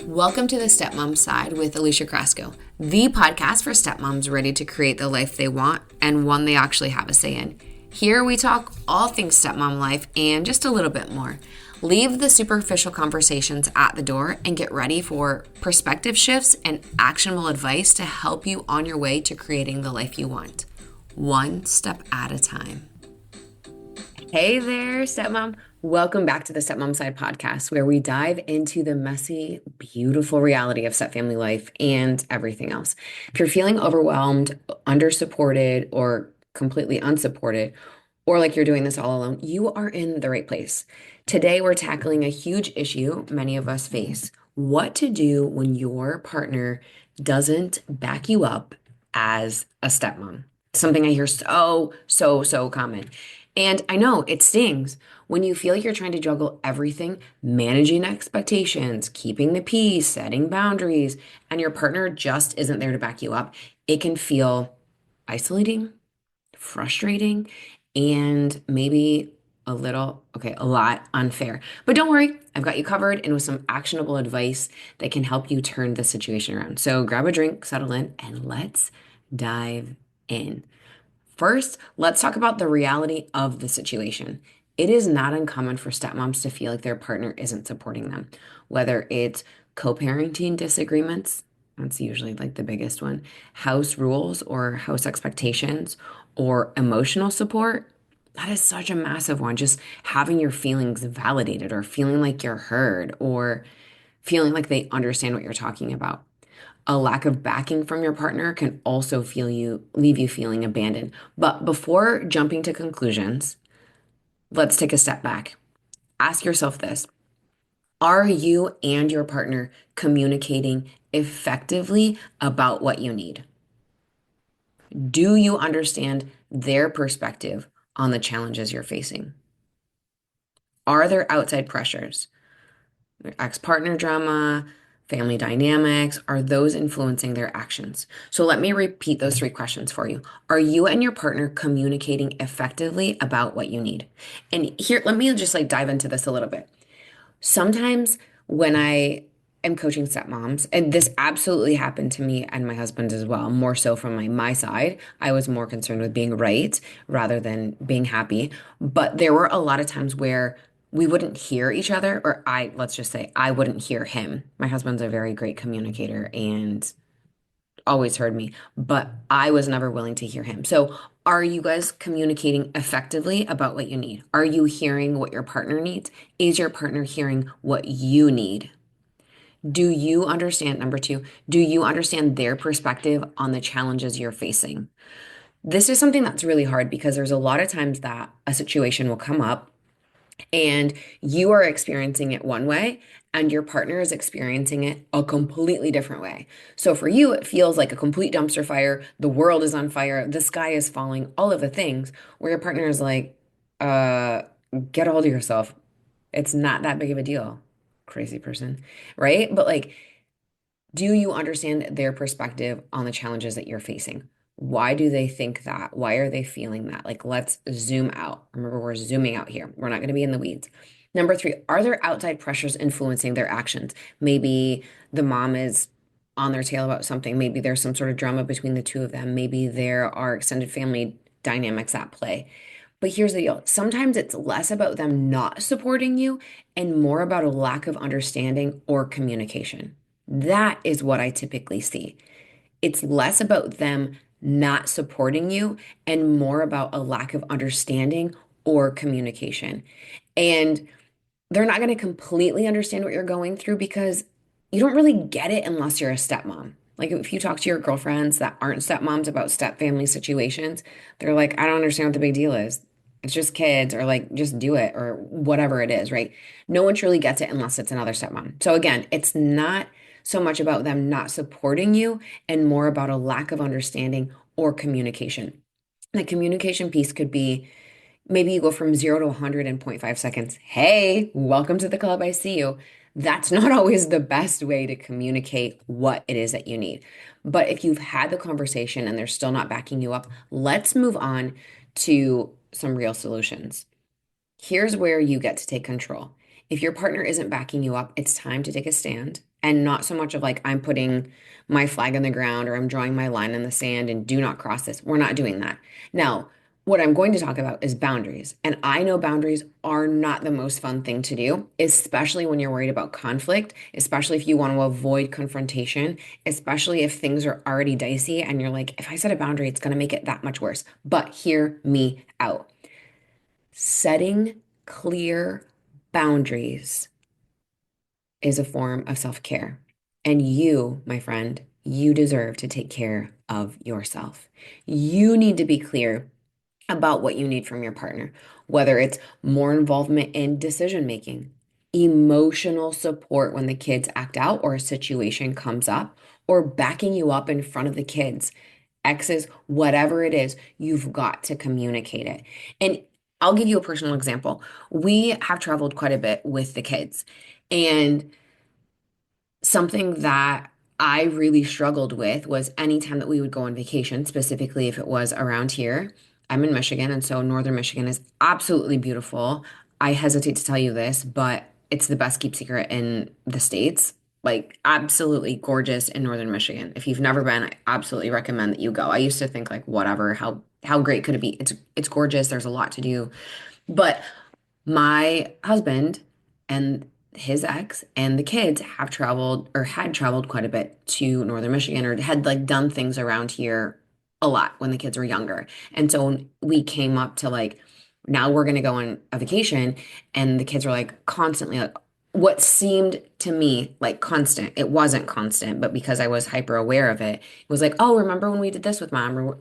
Welcome to the Stepmom Side with Alicia, the podcast for stepmoms ready to create the life they want and one they actually have a say in. Here we talk all things stepmom life and just a little bit more. Leave the superficial conversations at the door and get ready for perspective shifts and actionable advice to help you on your way to creating the life you want, one step at a time. Hey there, stepmom. Welcome back to the Stepmom Side Podcast, where we dive into the messy, beautiful reality of stepfamily life and everything else. If you're feeling overwhelmed, under-supported, or completely unsupported, or like you're doing this all alone, you are in the right place. Today, we're tackling a huge issue many of us face: what to do when your partner doesn't back you up as a stepmom. Something I hear so common. And I know it stings when you feel like you're trying to juggle everything, managing expectations, keeping the peace, setting boundaries, and your partner just isn't there to back you up. It can feel isolating, frustrating, and maybe a lot unfair. But don't worry, I've got you covered and with some actionable advice that can help you turn the situation around. So grab a drink, settle in, and let's dive in. First, let's talk about the reality of the situation. It is not uncommon for stepmoms to feel like their partner isn't supporting them, whether it's co-parenting disagreements, that's usually like the biggest one, house rules or house expectations, or emotional support. That is such a massive one. Just having your feelings validated or feeling like you're heard or feeling like they understand what you're talking about. A lack of backing from your partner can also leave you feeling abandoned. But before jumping to conclusions, let's take a step back. Ask yourself this: are you and your partner communicating effectively about what you need? Do you understand their perspective on the challenges you're facing? Are there outside pressures? Ex-partner drama, family dynamics, are those influencing their actions? So let me repeat those three questions for you. Are you and your partner communicating effectively about what you need? And here, let me just like dive into this a little bit. Sometimes when I am coaching stepmoms, and this absolutely happened to me and my husband as well, more so from my side, I was more concerned with being right rather than being happy. But there were a lot of times where we wouldn't hear each other, or let's just say I wouldn't hear him. My husband's a very great communicator and always heard me, but I was never willing to hear him. So, are you guys communicating effectively about what you need? Are you hearing what your partner needs? Is your partner hearing what you need? Do you understand, number two, do you understand their perspective on the challenges you're facing? This is something that's really hard because there's a lot of times that a situation will come up and you are experiencing it one way and your partner is experiencing it a completely different way. So for you, it feels like a complete dumpster fire. The world is on fire. The sky is falling, all of the things, where your partner is like, uh, get a hold of yourself. It's not that big of a deal. Crazy person, right? But like, do you understand their perspective on the challenges that you're facing? Why do they think that? Why are they feeling that? Like, let's zoom out. Remember, we're zooming out here. We're not going to be in the weeds. Number three, are there outside pressures influencing their actions? Maybe the mom is on their tail about something. Maybe there's some sort of drama between the two of them. Maybe there are extended family dynamics at play. But here's the deal. Sometimes it's less about them not supporting you and more about a lack of understanding or communication. That is what I typically see. It's less about them not supporting you and more about a lack of understanding or communication. And they're not going to completely understand what you're going through because you don't really get it unless you're a stepmom. Like if you talk to your girlfriends that aren't stepmoms about step family situations, they're like, I don't understand what the big deal is. It's just kids, or like, just do it, or whatever it is, right? No one truly gets it unless it's another stepmom. So again, it's not so much about them not supporting you and more about a lack of understanding or communication. The communication piece could be, maybe you go from 0 to 100 in 0.5 seconds. Hey, welcome to the club. I see you. That's not always the best way to communicate what it is that you need. But if you've had the conversation and they're still not backing you up, let's move on to some real solutions. Here's where you get to take control. If your partner isn't backing you up, it's time to take a stand and not so much of like I'm putting my flag in the ground or I'm drawing my line in the sand and do not cross this. We're not doing that. Now, what I'm going to talk about is boundaries. And I know boundaries are not the most fun thing to do, especially when you're worried about conflict, especially if you want to avoid confrontation, especially if things are already dicey and you're like, if I set a boundary, it's going to make it that much worse. But hear me out. Setting clear boundaries is a form of self-care. And you, my friend, you deserve to take care of yourself. You need to be clear about what you need from your partner, whether it's more involvement in decision making, emotional support when the kids act out or a situation comes up, or backing you up in front of the kids, exes, whatever it is, you've got to communicate it. And I'll give you a personal example. We have traveled quite a bit with the kids, and something that I really struggled with was anytime that we would go on vacation, specifically if it was around here. I'm in Michigan, and so northern Michigan is absolutely beautiful. I hesitate to tell you this, but it's the best kept secret in the States. Like, absolutely gorgeous in northern Michigan. If you've never been, I absolutely recommend that you go. I used to think like whatever, how great could it be? It's gorgeous. There's a lot to do. But my husband and his ex and the kids have traveled or had traveled quite a bit to northern Michigan or had like done things around here a lot when the kids were younger. And so when we came up to like, now we're going to go on a vacation, and the kids were like constantly like, what seemed to me like constant. It wasn't constant, but because I was hyper aware of it, it was like, oh, remember when we did this with mom?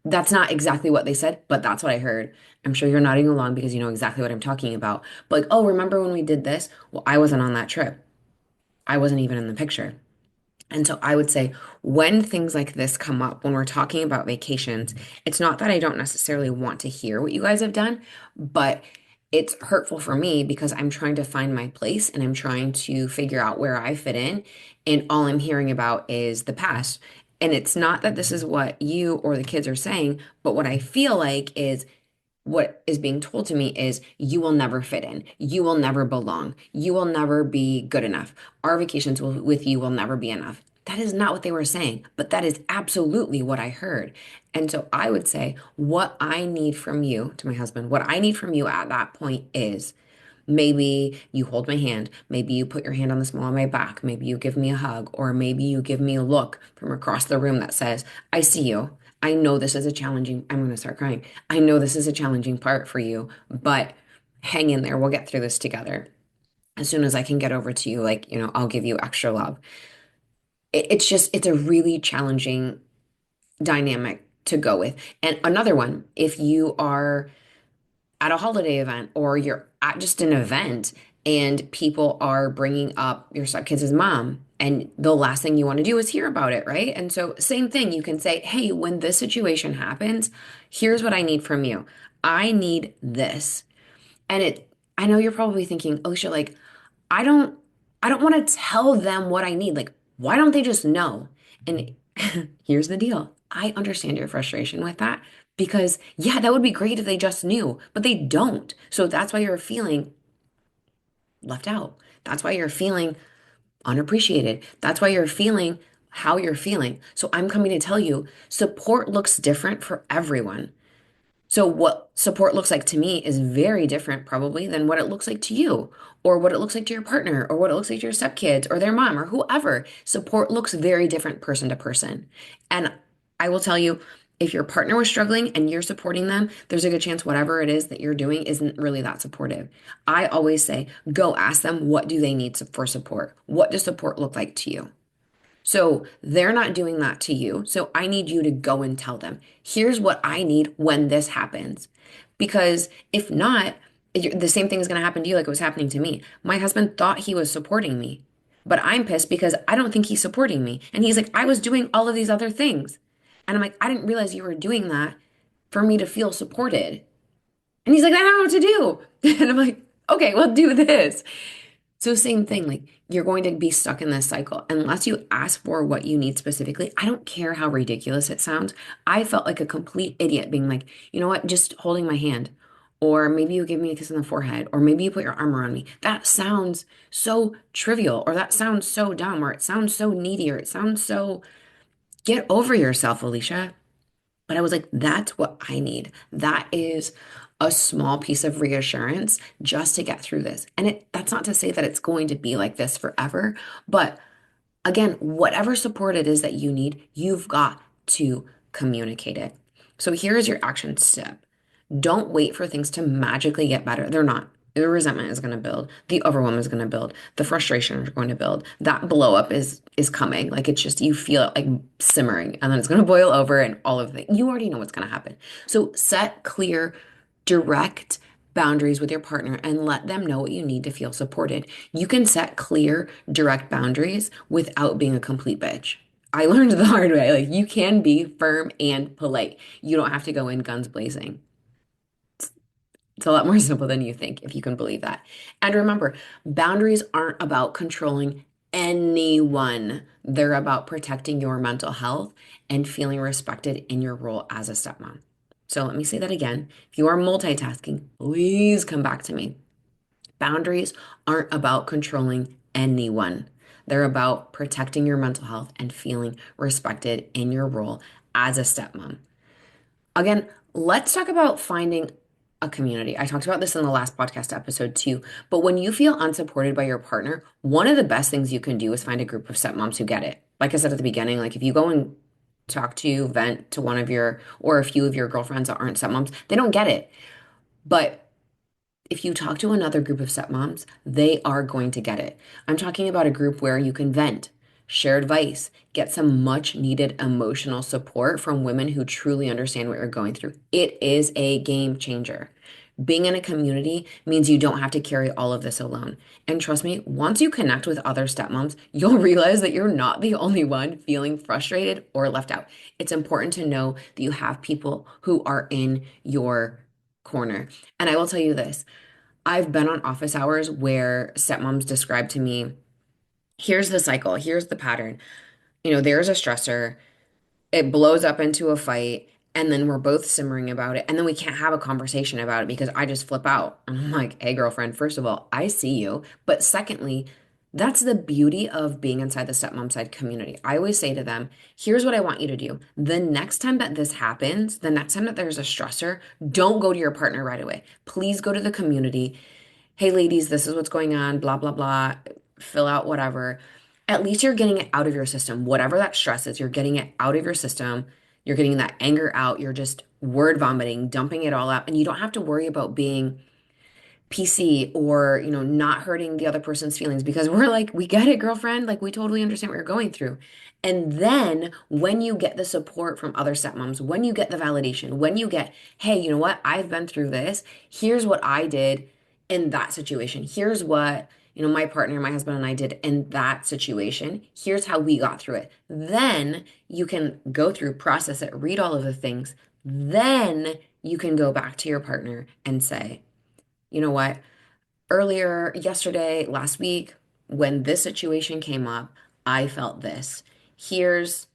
That's not exactly what they said, but that's what I heard. I'm sure you're nodding along because you know exactly what I'm talking about. But like, oh, remember when we did this? Well, I wasn't on that trip. I wasn't even in the picture. And so I would say when things like this come up, when we're talking about vacations, it's not that I don't necessarily want to hear what you guys have done, but it's hurtful for me because I'm trying to find my place and I'm trying to figure out where I fit in. And all I'm hearing about is the past. And it's not that this is what you or the kids are saying, but what I feel like is what is being told to me is you will never fit in. You will never belong. You will never be good enough. Our vacations with you will never be enough. That is not what they were saying, but that is absolutely what I heard. And so I would say, what I need from you, to my husband, what I need from you at that point is maybe you hold my hand. Maybe you put your hand on the small of my back. Maybe you give me a hug, or maybe you give me a look from across the room that says, I see you. I know this is a challenging, I'm going to start crying. I know this is a challenging part for you, but hang in there. We'll get through this together. As soon as I can get over to you, like, I'll give you extra love. It's a really challenging dynamic to go with. And another one, if you are at a holiday event or you're at just an event and people are bringing up your stepkids' mom, and the last thing you want to do is hear about it, right? And so, same thing, you can say, hey, when this situation happens, here's what I need from you. I need this. And I know you're probably thinking, Alicia, like, I don't, I don't want to tell them what I need. Like, why don't they just know? And here's the deal. I understand your frustration with that because, yeah, that would be great if they just knew, but they don't. So that's why you're feeling left out. That's why you're feeling unappreciated. That's why you're feeling how you're feeling. So I'm coming to tell you support looks different for everyone. So, what support looks like to me is very different, probably, than what it looks like to you, or what it looks like to your partner, or what it looks like to your stepkids, or their mom, or whoever. Support looks very different person to person. And I will tell you, if your partner was struggling and you're supporting them, there's a good chance whatever it is that you're doing isn't really that supportive. I always say, go ask them, what do they need for support? What does support look like to you? So they're not doing that to you. So I need you to go and tell them, here's what I need when this happens. Because if not, the same thing is going to happen to you like it was happening to me. My husband thought he was supporting me, but I'm pissed because I don't think he's supporting me. And he's like, I was doing all of these other things. And I'm like, I didn't realize you were doing that for me to feel supported. And he's like, I don't know what to do. And I'm like, okay, well, do this. So same thing, like you're going to be stuck in this cycle unless you ask for what you need specifically. I don't care how ridiculous it sounds. I felt like a complete idiot being like, you know what, just holding my hand or maybe you give me a kiss on the forehead, or maybe you put your arm around me. That sounds so trivial, or that sounds so dumb, or it sounds so needy, or it sounds so, get over yourself, Alicia. But I was like, that's what I need. That is a small piece of reassurance just to get through this. And that's not to say that it's going to be like this forever, but again, whatever support it is that you need, you've got to communicate it. So here's your action step. Don't wait for things to magically get better. They're not. The resentment is going to build. The overwhelm is going to build. The frustration is going to build. That blow up is coming. Like it's just you feel it like simmering, and then it's going to boil over, and all of it. You already know what's going to happen. So set clear, direct boundaries with your partner and let them know what you need to feel supported. You can set clear, direct boundaries without being a complete bitch. I learned the hard way. Like you can be firm and polite. You don't have to go in guns blazing. It's a lot more simple than you think, if you can believe that. And remember, boundaries aren't about controlling anyone. They're about protecting your mental health and feeling respected in your role as a stepmom. So let me say that again. If you are multitasking, please come back to me. Boundaries aren't about controlling anyone. They're about protecting your mental health and feeling respected in your role as a stepmom. Again, let's talk about finding a community. I talked about this in the last podcast episode too. But when you feel unsupported by your partner, one of the best things you can do is find a group of stepmoms who get it. Like I said at the beginning, like if you go and talk to, vent to one of your or a few of your girlfriends that aren't stepmoms, they don't get it. But if you talk to another group of stepmoms, they are going to get it. I'm talking about a group where you can vent, share advice, get some much needed emotional support from women who truly understand what you're going through. It is a game changer. Being in a community means you don't have to carry all of this alone. And trust me, once you connect with other stepmoms, you'll realize that you're not the only one feeling frustrated or left out. It's important to know that you have people who are in your corner. And I will tell you this. I've been on office hours where stepmoms describe to me, here's the cycle, here's the pattern. There's a stressor, it blows up into a fight, and then we're both simmering about it. And then we can't have a conversation about it because I just flip out. And I'm like, hey, girlfriend, first of all, I see you. But secondly, that's the beauty of being inside the stepmom side community. I always say to them, here's what I want you to do. The next time that this happens, the next time that there's a stressor, don't go to your partner right away. Please go to the community. Hey, ladies, this is what's going on, blah, blah, blah. Fill out whatever. At least you're getting it out of your system. Whatever that stress is, you're getting it out of your system. You're getting that anger out. You're just word vomiting, dumping it all out. And you don't have to worry about being PC or, not hurting the other person's feelings because we're like, we get it, girlfriend. Like, we totally understand what you're going through. And then when you get the support from other stepmoms, when you get the validation, when you get, hey, you know what? I've been through this. Here's what I did in that situation. Here's what, my partner, my husband, and I did in that situation. Here's how we got through it. Then you can go through, process it, read all of the things. Then you can go back to your partner and say, you know what? Earlier, yesterday, last week, when this situation came up, I felt this. Here's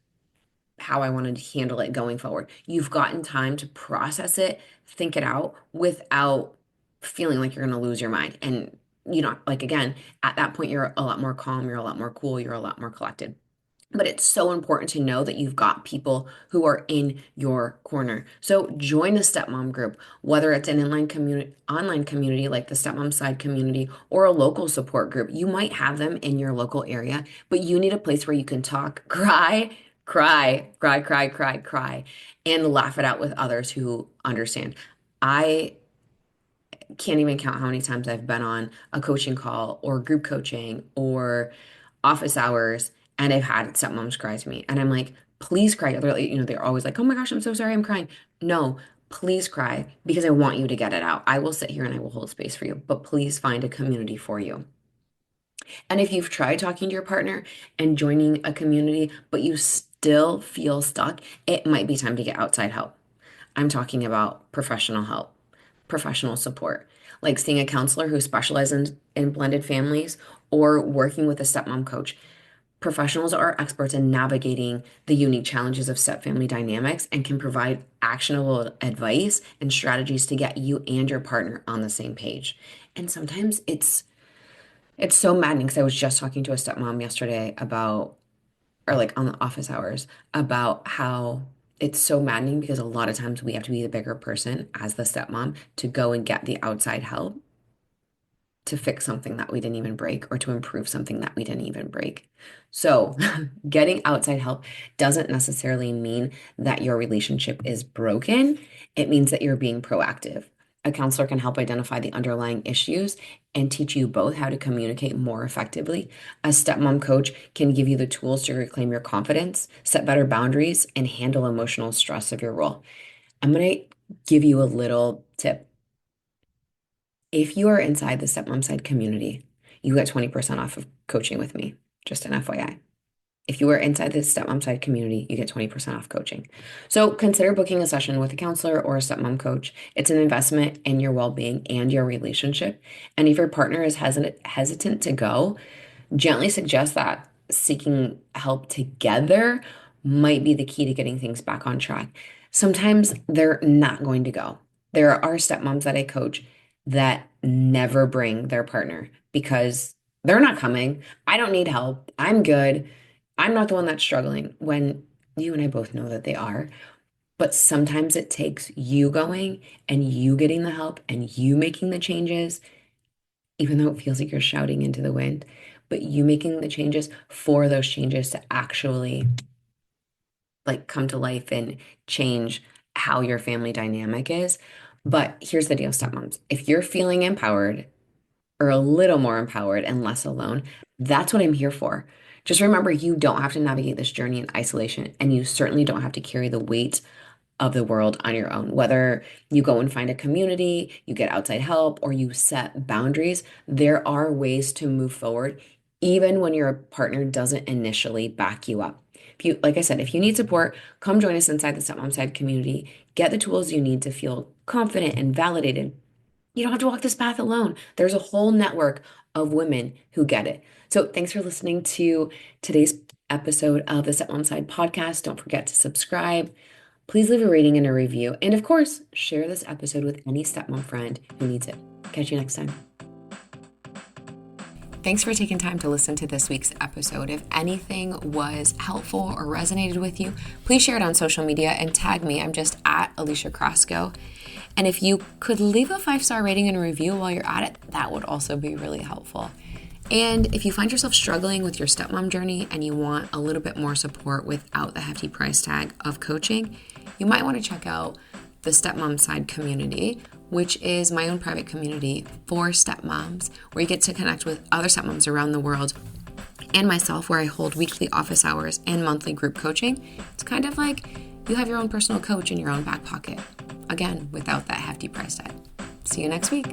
how I wanted to handle it going forward. You've gotten time to process it, think it out without feeling like you're going to lose your mind. And, like again, at that point, you're a lot more calm, you're a lot more cool, you're a lot more collected. But it's so important to know that you've got people who are in your corner. So join a stepmom group, whether it's an online community like the Stepmom Side community or a local support group. You might have them in your local area, but you need a place where you can talk, cry, and laugh it out with others who understand. I can't even count how many times I've been on a coaching call or group coaching or office hours and I've had stepmoms cry to me. And I'm like, please cry. They're like, they're always like, oh my gosh, I'm so sorry, I'm crying. No, please cry because I want you to get it out. I will sit here and I will hold space for you, but please find a community for you. And if you've tried talking to your partner and joining a community, but you still feel stuck, it might be time to get outside help. I'm talking about professional help, professional support, like seeing a counselor who specializes in blended families or working with a stepmom coach. Professionals are experts in navigating the unique challenges of step family dynamics and can provide actionable advice and strategies to get you and your partner on the same page. And sometimes it's so maddening because I was just talking to a stepmom yesterday about, or like on the office hours, about how it's so maddening because a lot of times we have to be the bigger person as the stepmom to go and get the outside help to fix something that we didn't even break or to improve something that we didn't even break. So, getting outside help doesn't necessarily mean that your relationship is broken. It means that you're being proactive. A counselor can help identify the underlying issues and teach you both how to communicate more effectively. A stepmom coach can give you the tools to reclaim your confidence, set better boundaries, and handle emotional stress of your role. I'm going to give you a little tip. If you are inside the Stepmom Side community, you get 20% off of coaching with me, just an FYI. If you are inside the Stepmom Side community, you get 20% off coaching. So consider booking a session with a counselor or a stepmom coach. It's an investment in your well-being and your relationship. And if your partner is hesitant to go, gently suggest that seeking help together might be the key to getting things back on track. Sometimes they're not going to go. There are stepmoms that I coach that never bring their partner because they're not coming. I don't need help. I'm good. I'm not the one that's struggling when you and I both know that they are. But sometimes it takes you going and you getting the help and you making the changes, even though it feels like you're shouting into the wind, but you making the changes for those changes to actually like come to life and change how your family dynamic is. But here's the deal, stepmoms. If you're feeling empowered or a little more empowered and less alone, that's what I'm here for. Just remember, you don't have to navigate this journey in isolation, and you certainly don't have to carry the weight of the world on your own. Whether you go and find a community, you get outside help, or you set boundaries, there are ways to move forward, even when your partner doesn't initially back you up. If you, like I said, if you need support, come join us inside the Stepmom Side community. Get the tools you need to feel confident and validated. You don't have to walk this path alone. There's a whole network of women who get it. So thanks for listening to today's episode of the Stepmom Side podcast. Don't forget to subscribe. Please leave a rating and a review. And of course, share this episode with any stepmom friend who needs it. Catch you next time. Thanks for taking time to listen to this week's episode. If anything was helpful or resonated with you, please share it on social media and tag me. I'm just at Alicia Crasco. And if you could leave a 5-star rating and a review while you're at it, that would also be really helpful. And if you find yourself struggling with your stepmom journey and you want a little bit more support without the hefty price tag of coaching, you might want to check out the Stepmom Side community, which is my own private community for stepmoms, where you get to connect with other stepmoms around the world and myself, where I hold weekly office hours and monthly group coaching. It's kind of like you have your own personal coach in your own back pocket. Again, without that hefty price tag. See you next week.